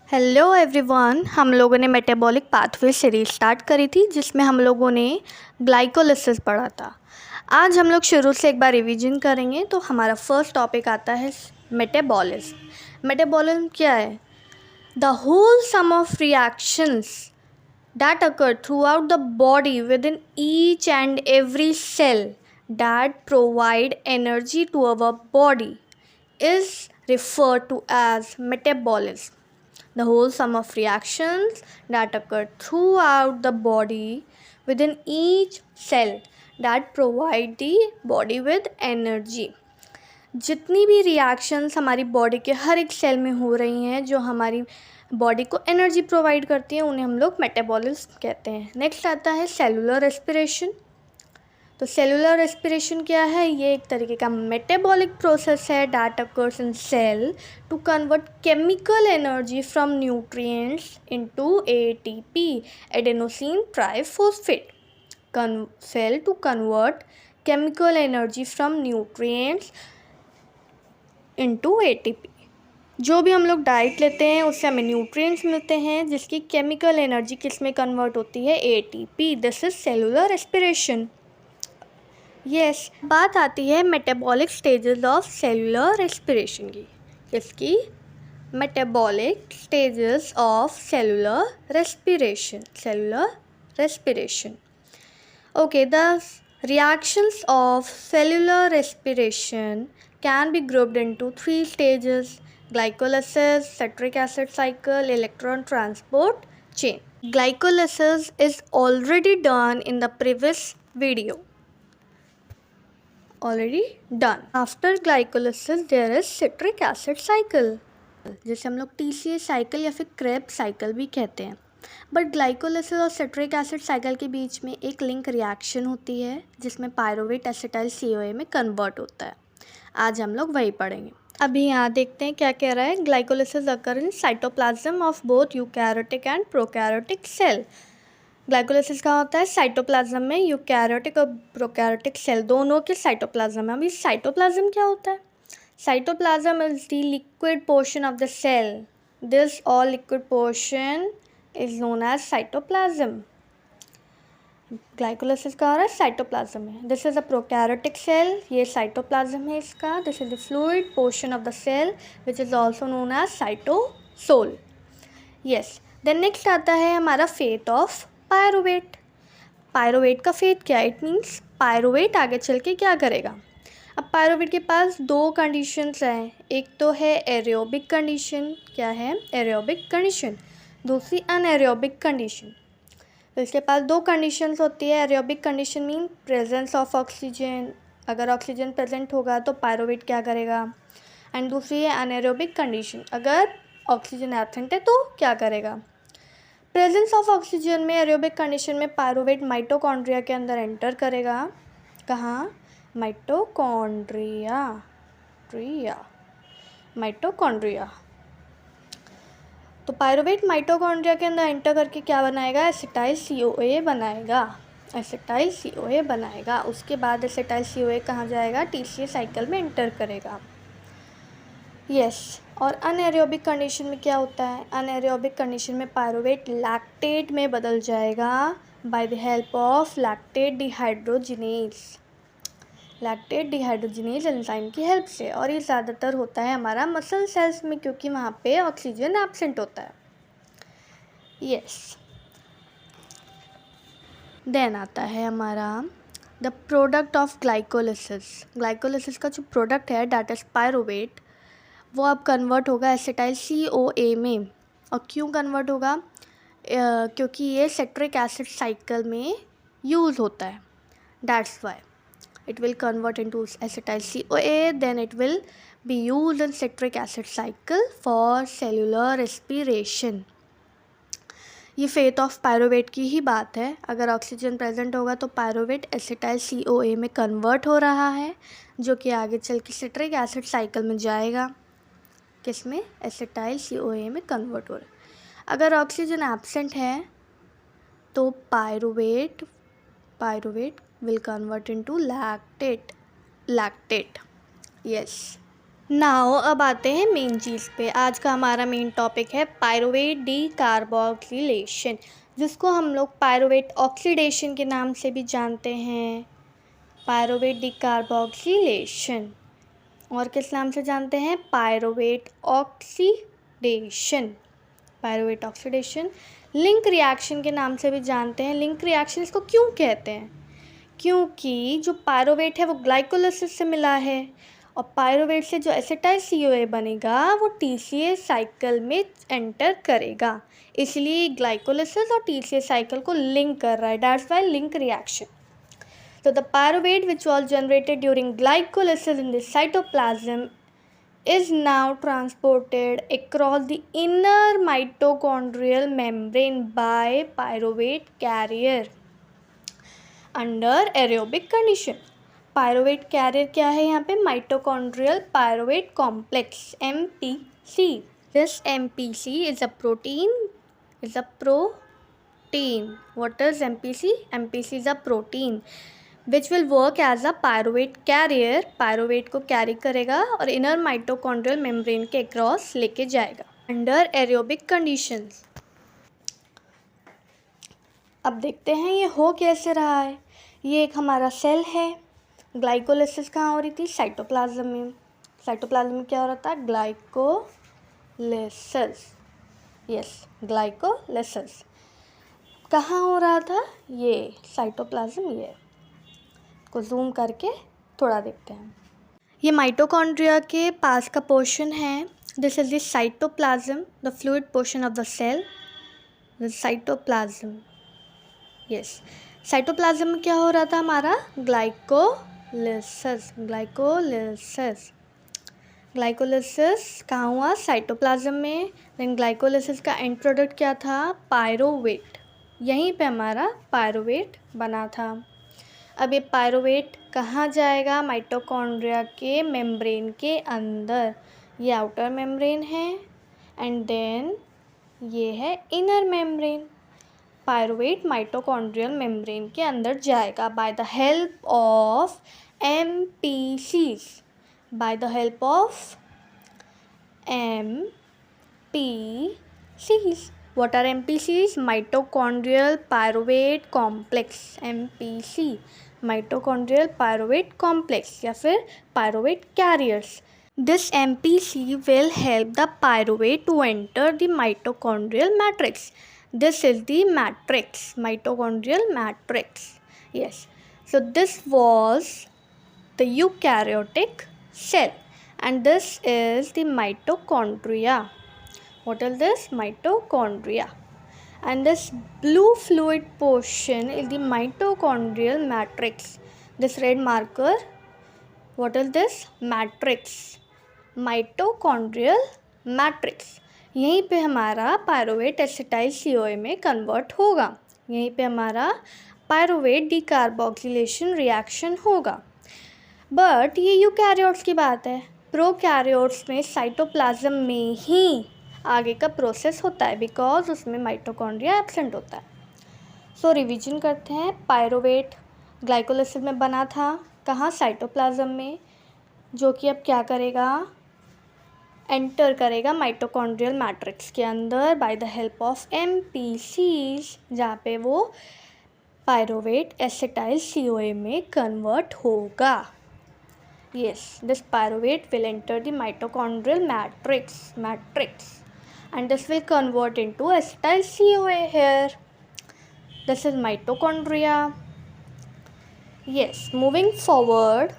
Hello everyone, हम लोगों ने मेटाबॉलिक पाथवे सीरीज स्टार्ट करी थी जिसमें हम लोगों ने ग्लाइकोलिसिस पढ़ा था। आज हम लोग शुरू से एक बार रिवीजन करेंगे। तो हमारा फर्स्ट टॉपिक आता है मेटाबॉलिज्म। मेटाबॉलिज्म क्या है? The whole sum of reactions that occur throughout the body within each and every cell that provide energy to our body is referred to as metabolism. The whole sum of reactions that occur throughout the body within each cell that provide the body with energy. जितनी भी reactions हमारी body के हर एक cell में हो रही हैं जो हमारी बॉडी को एनर्जी प्रोवाइड करती हैं उन्हें हम लोग मेटाबॉलिज्म कहते हैं। नेक्स्ट आता है सेलुलर रेस्पिरेशन। तो सेलुलर रेस्पिरेशन क्या है? ये एक तरीके का मेटाबॉलिक प्रोसेस है that occurs in cell to convert chemical energy from nutrients into ATP, adenosine triphosphate. Cell to convert chemical energy from nutrients into ATP. जो भी हम लोग डाइट लेते हैं उससे हमें न्यूट्रिएंट्स मिलते हैं जिसकी केमिकल एनर्जी किस में कन्वर्ट होती है? ATP. This is cellular respiration. Yes, बात आती है metabolic stages of cellular respiration की। किसकी? Metabolic stages of cellular respiration. Cellular respiration. Okay, the reactions of cellular respiration can be grouped into three stages: glycolysis, citric acid cycle, electron transport chain. Glycolysis is already done in the previous video. Already done. After glycolysis, there is citric acid cycle, जिसे हम लोग TCA cycle या फिर Krebs cycle भी कहते हैं। But glycolysis और citric acid cycle के बीच में एक लिंक रिएक्शन होती है जिसमें पायरुवेट एसिटाइल CoA में कन्वर्ट होता है। आज हम लोग वही पढ़ेंगे। अभी यहाँ देखते हैं क्या कह रहा है। Glycolysis occur in cytoplasm of both eukaryotic and prokaryotic cell. Glycolysis कहाँ होता है? साइटोप्लाज्म में। यूकैरियोटिक और प्रोकैरियोटिक सेल दोनों के साइटोप्लाज्म में। अभी साइटोप्लाज्म क्या होता है? Cytoplasm is the liquid portion of the cell. This all liquid portion is known as cytoplasm. Glycolysis का हो रहा है साइटोप्लाज्म में। This is a prokaryotic cell, ये साइटोप्लाज्म है इसका। This is the fluid portion of the cell which is also known as cytosol. Yes, then next आता है हमारा फेट ऑफ पायरुवेट। पायरुवेट का फेट क्या है? इट मीन्स पायरुवेट आगे चल के क्या करेगा? अब पायरुवेट के पास दो कंडीशंस हैं। एक तो है एरोबिक कंडीशन। क्या है? Aerobic condition. दूसरी अनएरोबिक कंडीशन। तो इसके पास दो कंडीशंस होती है। Aerobic condition mean presence of oxygen. अगर ऑक्सीजन प्रेजेंट होगा तो पायरुवेट क्या करेगा? एंड दूसरी है अनएरोबिक कंडीशन। अगर ऑक्सीजन एब्सेंट है तो क्या करेगा? प्रेजेंस ऑफ ऑक्सीजन में एरोबिक कंडीशन में पायरुवेट माइटोकॉन्ड्रिया के अंदर एंटर करेगा। कहाँ? माइटोकॉन्ड्रिया। माइटोकॉन्ड्रिया। तो पायरुवेट माइटोकॉन्ड्रिया के अंदर एंटर करके क्या बनाएगा? एसिटाइल CoA बनाएगा। एसिटाइल CoA बनाएगा। उसके बाद एसिटाइल CoA कहाँ जाएगा? TCA साइकिल में एंटर करेगा। यस, और अनएरोबिक कंडीशन में क्या होता है? अनएरोबिक कंडीशन में पायरुवेट लैक्टेट में बदल जाएगा by the help of lactate dehydrogenase. Lactate dehydrogenase enzyme की हेल्प से। और ये ज़्यादातर होता है हमारा मसल सेल्स में क्योंकि वहाँ पे ऑक्सीजन एब्सेंट होता है। यस, देन आता है हमारा the product of glycolysis. Glycolysis का जो प्रोडक्ट है दैट इज पायरुवेट, वो अब कन्वर्ट होगा एसिटाइल CoA में। और क्यों कन्वर्ट होगा? क्योंकि ये सिट्रिक एसिड साइकिल में यूज़ होता है। That's why it will convert into acetyl CoA, then it will be used in citric acid cycle for cellular respiration. ये फेट ऑफ पायरुवेट की ही बात है। अगर ऑक्सीजन प्रेजेंट होगा तो पायरुवेट एसिटाइल CoA में कन्वर्ट हो रहा है जो कि आगे चल के सिट्रिक एसिड साइकिल में जाएगा। किस में? एसिटाइल CoA में कन्वर्ट हो रहा है। अगर ऑक्सीजन एब्सेंट है तो pyruvate will convert into lactate. Yes. Now अब आते हैं मेन चीज़ पे। आज का हमारा मेन टॉपिक है पायरुवेट डीकार्बोक्सिलेशन, जिसको हम लोग पायरुवेट ऑक्सीडेशन के नाम से भी जानते हैं। पायरुवेट डीकार्बोक्सिलेशन और किस नाम से जानते हैं? Pyruvate oxidation. Pyruvate oxidation link reaction के नाम से भी जानते हैं। लिंक रिएक्शन इसको क्यों कहते हैं? क्योंकि जो पायरुवेट है वो ग्लाइकोलिसिस से मिला है और पायरुवेट से जो एसिटाइल CoA बनेगा वो TCA साइकिल में एंटर करेगा, इसलिए ग्लाइकोलिसिस और TCA साइकिल को लिंक कर रहा है। That's why link reaction. So the pyruvate which was generated during glycolysis in the cytoplasm is now transported across the inner mitochondrial membrane by pyruvate carrier under aerobic condition. Pyruvate carrier क्या है यहाँ पे? Mitochondrial pyruvate complex MPC. This MPC is a protein. What is MPC? MPC is a protein which will work as a pyruvate carrier. Pyruvate को carry करेगा और inner mitochondrial membrane के across लेके जाएगा अंडर एरोबिक कंडीशंस। अब देखते हैं ये हो कैसे रहा है। ये एक हमारा सेल है। ग्लाइकोलिसिस कहाँ हो रही थी? साइटोप्लाज्म में। साइटोप्लाज्म में क्या हो रहा था? ग्लाइकोलिसिस। यस, ग्लाइकोलिसिस कहाँ हो रहा था? ये साइटोप्लाज्म। ये को जूम करके थोड़ा देखते हैं। ये माइटोकॉन्ड्रिया के पास का पोर्शन है। This is the cytoplasm, the fluid portion of the cell, the cytoplasm. Yes, cytoplasm में क्या हो रहा था हमारा? ग्लाइकोलिसिस। ग्लाइकोलिसिस कहाँ हुआ? साइटोप्लाज्म में। देन ग्लाइकोलिसिस का एंड प्रोडक्ट क्या था? पायरुवेट। यहीं पे हमारा पायरुवेट बना था। अब ये पायरुवेट कहाँ जाएगा? माइटोकॉन्ड्रिया के मेम्ब्रेन के अंदर। ये आउटर मेम्ब्रेन है एंड देन ये है inner membrane. Pyruvate mitochondrial membrane के अंदर जाएगा by the help of MPCs। By the help of MPCs। What are MPCs? Mitochondrial pyruvate complex, MPC, mitochondrial pyruvate complex या फिर pyruvate carriers. This MPC will help the pyruvate to enter the mitochondrial matrix. This is the matrix, mitochondrial matrix. Yes. So this was the eukaryotic cell and this is the mitochondria. What is this? Mitochondria. And this blue fluid portion is the mitochondrial matrix. This red marker, what is this? Matrix. Mitochondrial matrix. यहीं पे हमारा pyruvate acetyl CoA में convert होगा। यहीं पे हमारा pyruvate decarboxylation reaction होगा। But ये यूकैरियोट्स की बात है। प्रोकैरियोट्स में साइटोप्लाज्म में ही आगे का प्रोसेस होता है बिकॉज उसमें माइटोकॉन्ड्रिया एब्सेंट होता है। सो रिवीजन करते हैं। पायरुवेट ग्लाइकोलिसिस में बना था। कहाँ? साइटोप्लाज्म में, जो कि अब क्या करेगा? एंटर करेगा माइटोकॉन्ड्रियल मैट्रिक्स के अंदर by the help of MPCs, जहाँ पे वो पायरुवेट एसिटाइल CoA में कन्वर्ट होगा। Yes, this pyruvate will enter the mitochondrial matrix and this will convert into acetyl CoA here. This is mitochondria. Yes, moving forward.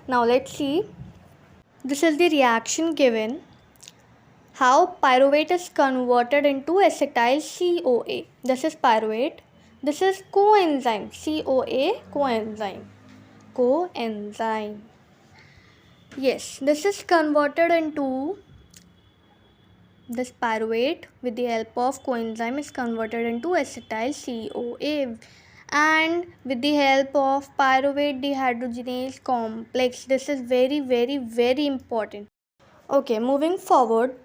Now let's see. This is the reaction given. How pyruvate is converted into acetyl CoA. This is pyruvate. This is coenzyme. CoA coenzyme. Yes, this is converted into this pyruvate with the help of coenzyme is converted into acetyl CoA and with the help of pyruvate dehydrogenase complex. This is very important. Okay, moving forward,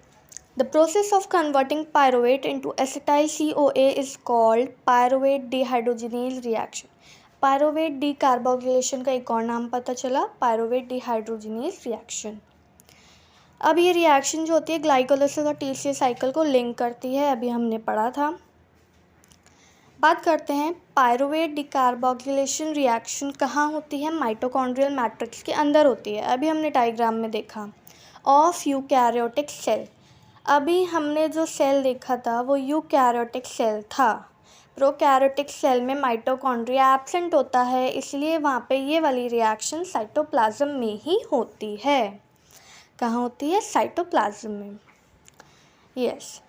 the process of converting pyruvate into acetyl CoA is called pyruvate dehydrogenase reaction. Pyruvate decarboxylation का एक और नाम पता चला, pyruvate dehydrogenase reaction. अब ये reaction जो होती है ग्लाइकोलाइसिस और टीसीए साइकिल को लिंक करती है, अभी हमने पढ़ा था। बात करते हैं पायरोवेट डिकार्बोक्सिलेशन रिएक्शन कहाँ होती है, माइटोकॉन्ड्रियल मैट्रिक्स के अंदर होती है। अभी हमने डायग्राम में देखा ऑफ यूकैरियोटिक सेल। अभी हमने जो सेल देखा था वो यूकैरियोटिक सेल था। प्रोकैरियोटिक सेल में माइटोकॉन्ड्रिया एब्सेंट होता है, इसलिए वहाँ पे ये वाली रिएक्शन साइटोप्लाज्म में ही होती है। कहाँ होती है, साइटोप्लाज्म में। यस,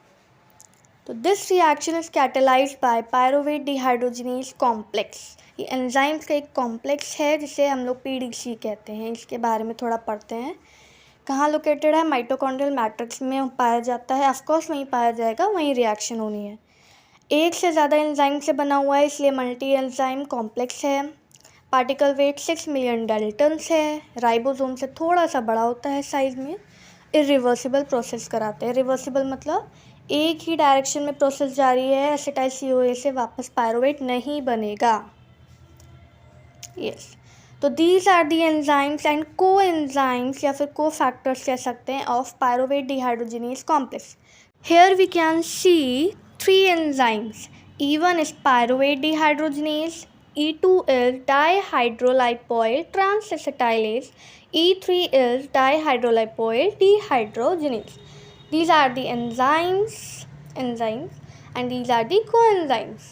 तो this reaction is catalysed by pyruvate dehydrogenase complex. ये एंजाइम्स का एक कॉम्प्लेक्स है जिसे हम लोग पीडीसी कहते हैं। इसके बारे में थोड़ा पढ़ते हैं। कहाँ लोकेटेड है, माइटोकॉन्ड्रियल मैट्रिक्स में पाया जाता है। ऑफकोर्स वहीं पाया जाएगा, वहीं रिएक्शन होनी है। एक से ज़्यादा एंजाइम से बना हुआ है, इसलिए मल्टी एंजाइम कॉम्प्लेक्स है। पार्टिकल वेट 6 मिलियन डाल्टन्स है। राइबोसोम से थोड़ा सा बड़ा होता है साइज में। इरिवर्सिबल प्रोसेस कराते हैं। रिवर्सिबल मतलब एक ही डायरेक्शन में प्रोसेस जारी है, एसिटाइल CoA से वापस पायरोवेट नहीं बनेगा। यस, तो these are the enzymes and coenzymes या फिर को फैक्टर्स कह सकते हैं of pyruvate dehydrogenase complex. Here we can see 3 enzymes. E1 is pyruvate dehydrogenase, E2 is dihydrolipoyl transacetylase, E3 is dihydrolipoyl dehydrogenase. These are the enzymes and these are the coenzymes.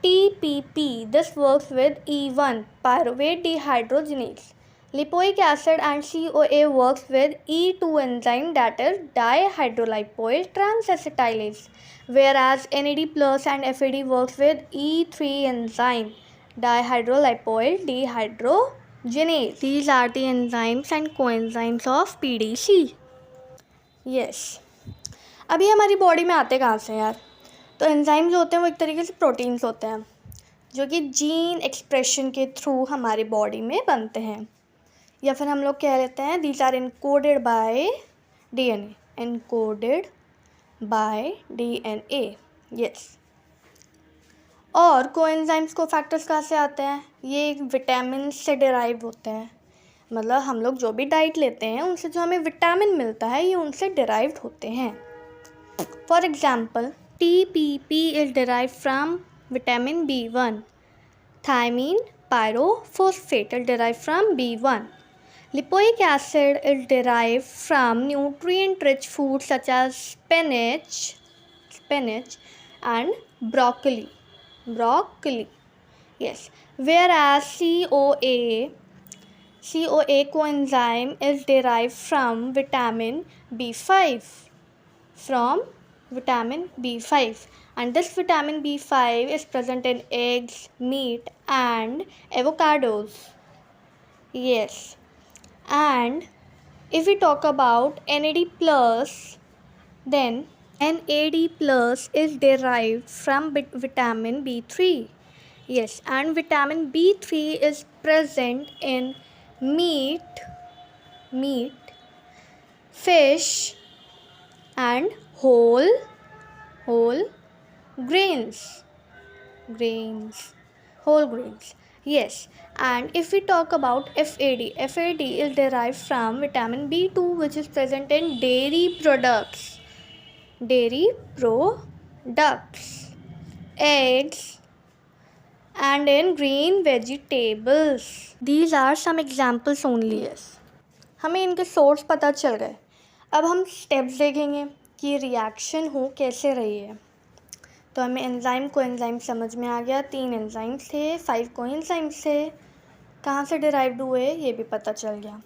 TPP, this works with E1, pyruvate dehydrogenase. Lipoic acid and CoA works with E2 enzyme, that is dihydrolipoyl transacetylase, whereas NAD plus and FAD works with E3 enzyme, dihydrolipoyl dehydrogenase. These are the enzymes and coenzymes of PDC. Yes, अभी हमारी body में आते कहाँ से यार, तो enzyme जो होते हैं वो एक तरीके से प्रोटीन्स होते हैं जो कि जीन एक्सप्रेशन के थ्रू हमारी बॉडी में बनते हैं, या फिर हम लोग कह लेते हैं these are encoded by DNA, encoded by DNA। Yes, और कोएंजाइम्स को फैक्टर्स कहाँ से आते हैं, ये विटामिन से डिराइव होते हैं। मतलब हम लोग जो भी डाइट लेते हैं उनसे जो हमें विटामिन मिलता है ये उनसे डिराइव्ड होते हैं। For example TPP is derived from vitamin B1. Thiamine pyrophosphate is derived from B1. Lipoic acid is derived from nutrient-rich foods such as spinach and broccoli. Yes. Whereas CoA coenzyme is derived from vitamin B5. And this vitamin B5 is present in eggs, meat and avocados. Yes, and if we talk about NAD+, then NAD+ is derived from vitamin B3. Yes, and vitamin B3 is present in meat, fish and whole grains. Yes, and if we talk about FAD is derived from vitamin B2, which is present in dairy products, eggs and in green vegetables. These are some examples only. Yes, हमें इनके source पता चल गए। अब हम steps देखेंगे कि reaction हो कैसे रही है। तो हमें एंजाइम कोएंजाइम समझ में आ गया, 3 एंजाइम्स थे, 5 कोएंजाइम्स थे, कहाँ से डिराइव्ड हुए ये भी पता चल गया।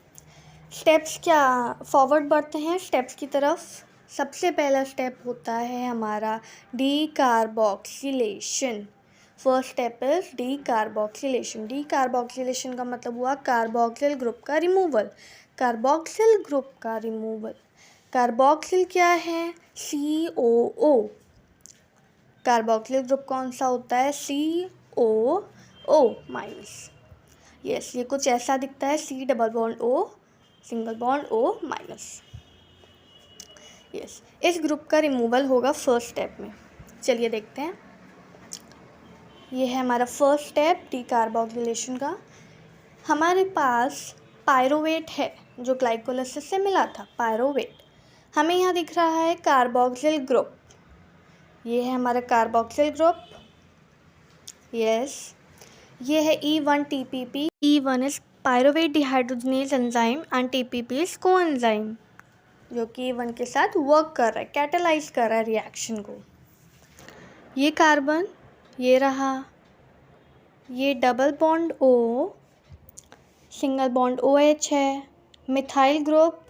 स्टेप्स क्या, फॉरवर्ड बढ़ते हैं स्टेप्स की तरफ। सबसे पहला स्टेप होता है हमारा decarboxylation. First step is decarboxylation. Decarboxylation का मतलब हुआ कार्बोक्सिल ग्रुप का रिमूवल। कार्बोक्सिल क्या है, COO। कार्बोक्सिल ग्रुप कौन सा होता है, COO माइनस। यस, ये कुछ ऐसा दिखता है, C double bond O single bond O minus. Yes, इस ग्रुप का रिमूवल होगा फर्स्ट स्टेप में। चलिए देखते हैं। ये है हमारा फर्स्ट स्टेप डीकार्बोक्सिलेशन का। हमारे पास पायरोवेट है जो ग्लाइकोलाइसिस से मिला था, पायरोवेट। हमें यहाँ दिख रहा है कार्बोक्सिल ग्रुप, ये है हमारा कार्बोक्सिल ग्रुप, यस। ये है E1-TPP। E1 is pyruvate dehydrogenase enzyme and TPP is coenzyme, जो कि E1 के साथ वर्क कर रहा है, कैटालाइज कर रहा है रिएक्शन को। ये कार्बन, ये रहा, ये double bond O, single bond OH है, मिथाइल ग्रुप,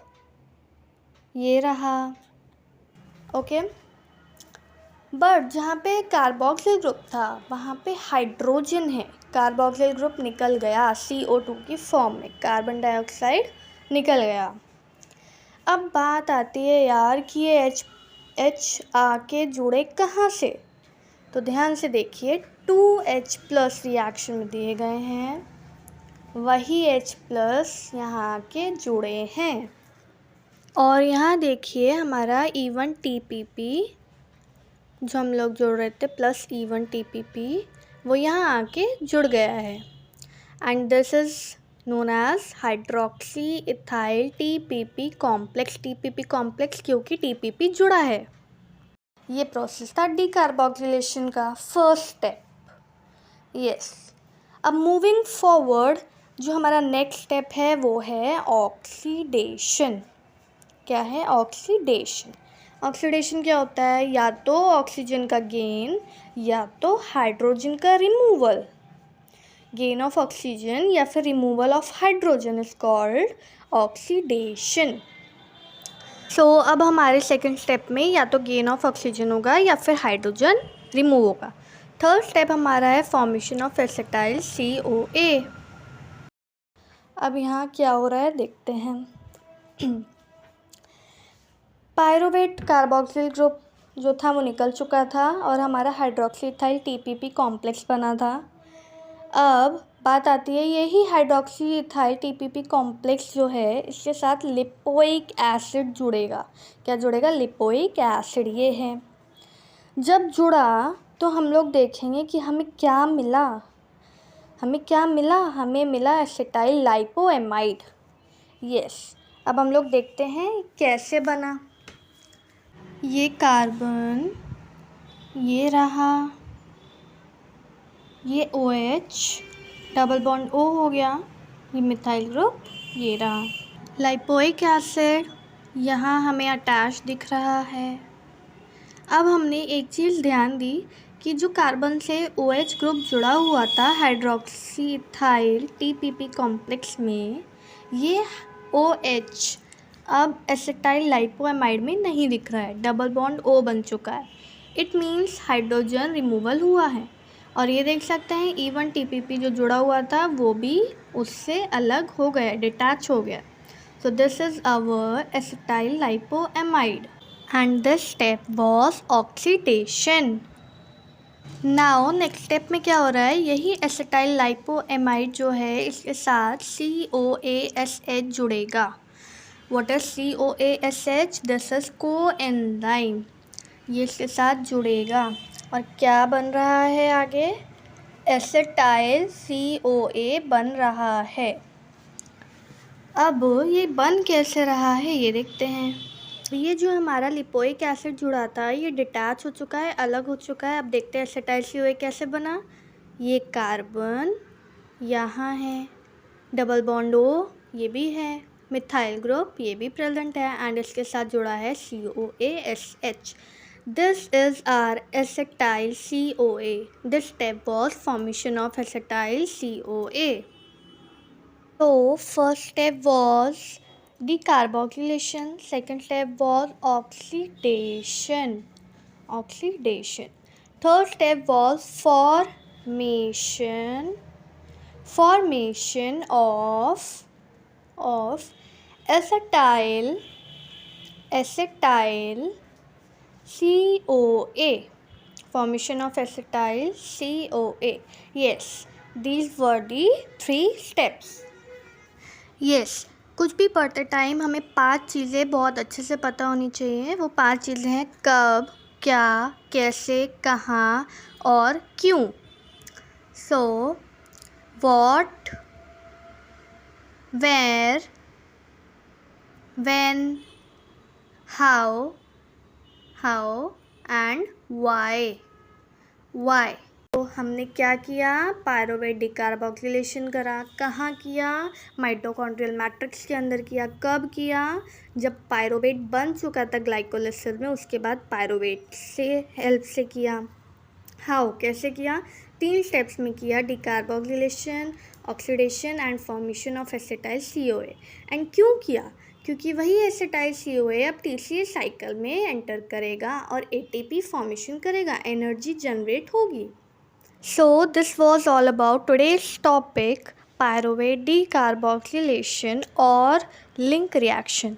ये रहा, ओके। बट जहाँ पे कार्बोक्सिल ग्रुप था वहाँ पे हाइड्रोजन है, कार्बोक्सिल ग्रुप निकल गया CO2 की फॉर्म में, कार्बन डाइऑक्साइड निकल गया। अब बात आती है यार कि ये H आके जुड़े कहाँ से, तो ध्यान से देखिए 2H+ रिएक्शन में दिए गए हैं, वही H+ यहाँ आके जुड़े हैं। और यहाँ देखिए हमारा E1-TPP जो हम लोग जोड़ रहे थे प्लस E1-TPP वो यहाँ आके जुड़ गया है, and this is known as hydroxy ethyl TPP complex. TPP complex क्योंकि TPP जुड़ा है। ये प्रोसेस था डीकार्बोक्सिलेशन का फर्स्ट स्टेप, यस। अब मूविंग फॉरवर्ड जो हमारा नेक्स्ट स्टेप है वो है ऑक्सीडेशन। क्या है? ऑक्सीडेशन। ऑक्सीडेशन क्या होता है? या तो ऑक्सीजन का गेन या तो हाइड्रोजन का रिमूवल। गेन ऑफ ऑक्सीजन या फिर removal of hydrogen is called oxidation. So अब हमारे सेकंड स्टेप में या तो गेन ऑफ ऑक्सीजन होगा या फिर हाइड्रोजन रिमूव होगा। थर्ड स्टेप हमारा है फॉर्मेशन ऑफ एसिटाइल CoA। अब यहाँ क्या हो रहा है देखते हैं। पायरोवेट कार्बोक्सिल ग्रुप जो था वो निकल चुका था और हमारा हाइड्रोक्सी इथाइल TPP कॉम्प्लेक्स बना था। अब बात आती है यही हाइड्रोक्सी इथाइल TPP कॉम्प्लेक्स जो है इसके साथ लिपोइक एसिड जुड़ेगा। क्या जुड़ेगा? Lipoic acid. ये है, जब जुड़ा तो हम लोग देखेंगे कि हमें क्या मिला। हमें मिला एसिटाइल लाइपोएमाइड, यस। अब हम लोग देखते हैं कैसे बना। ये कार्बन, ये रहा, ये OH, डबल बॉन्ड O हो गया, ये मिथाइल ग्रुप, ये रहा। लाइपोइक एसिड यहाँ हमें अटैच दिख रहा है। अब हमने एक चीज़ ध्यान दी कि जो कार्बन से OH ग्रुप जुड़ा हुआ था हाइड्रोक्सी इथाइल TPP कॉम्प्लेक्स में, ये OH अब एसिटाइल लाइपोएमाइड में नहीं दिख रहा है, डबल बॉन्ड O बन चुका है। इट मीन्स हाइड्रोजन रिमूवल हुआ है। और ये देख सकते हैं E1-TPP जो जुड़ा हुआ था वो भी उससे अलग हो गया, डिटैच हो गया। So this is our acetyl lipoamide and this step was oxidation. Now next step में क्या हो रहा है, यही एसिटाइल लाइपोएमाइड जो है इसके साथ CoASH जुड़ेगा। What is CoASH? This is coenzyme. ये इसके साथ जुड़ेगा और क्या बन रहा है आगे? एसिटाइल CoA बन रहा है। अब ये बन कैसे रहा है ये देखते हैं। ये जो हमारा लिपोइक एसिड जुड़ा था ये डिटैच हो चुका है, अलग हो चुका है। अब देखते हैं एसिटाइल CoA कैसे बना। ये कार्बन यहाँ है, डबल बॉन्ड O ये भी है, मिथाइल ग्रुप ये भी प्रेजेंट है एंड इसके साथ जुड़ा है CoASH। This is our acetyl CoA। This step was formation of acetyl CoA। तो first step was decarboxylation, second step was oxidation, third step was formation of acetyl CoA, formation of acetyl CoA. Yes, these were the 3 steps. Yes, कुछ भी पढ़ते time हमें 5 चीज़ें बहुत अच्छे से पता होनी चाहिए। वो 5 चीज़ें हैं कब, क्या, कैसे, कहाँ और क्यों। So what, where, when, how and why. तो हमने क्या किया, पायरोवेट डिकार्बोक्सिलेशन करा। कहाँ किया, माइटोकॉन्ड्रियल मैट्रिक्स के अंदर किया। कब किया, जब पायरोवेट बन चुका था ग्लाइकोलिसिस में, उसके बाद पायरोवेट से हेल्प से किया। हाउ, कैसे किया, 3 स्टेप्स में किया, decarboxylation, oxidation and formation of acetyl CoA। And क्यों किया, क्योंकि वही एसिटाइल CoA अब TCA साइकिल में एंटर करेगा और ATP फॉर्मेशन करेगा, एनर्जी जनरेट होगी। So this was all about today's topic, pyruvate decarboxylation or link reaction.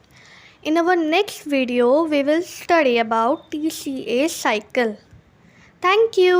In our next video, we will study about TCA cycle. Thank you.